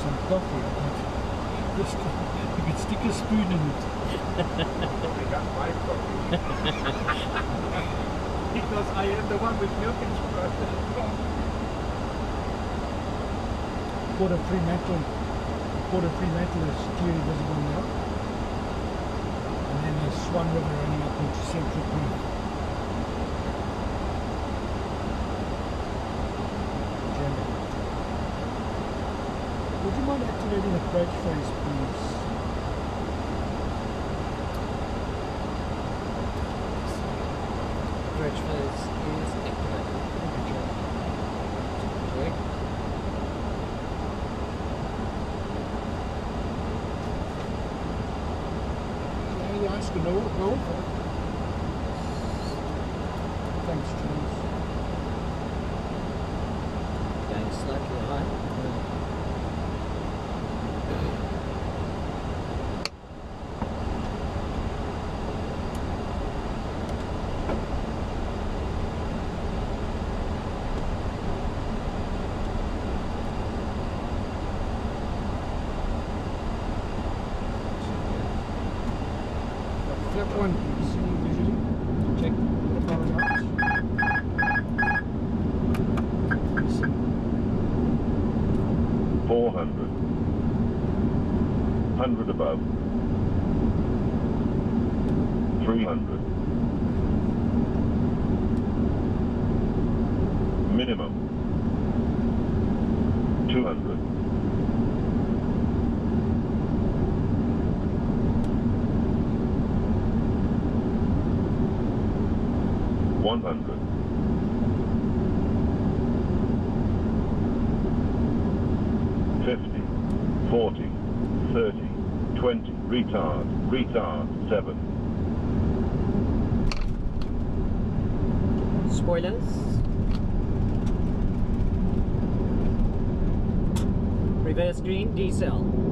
some coffee. You could stick a spoon in it. I got my coffee. Because I am the one with milk and sugar. Port of Fremantle is clearly visible now. And then there's Swan River running up into central Perth. Would you mind activating the approach phase, please? Approach phase is activated. Okay. Yeah, you ask to know what go for it. Thanks, Charles. Going slightly high. Flap one, see visually. Check the power out. 400. 100 above. 300. Minimum. 200. 100. 50, 40, 30, 20, retard, 7. Spoilers. Reverse green, decel.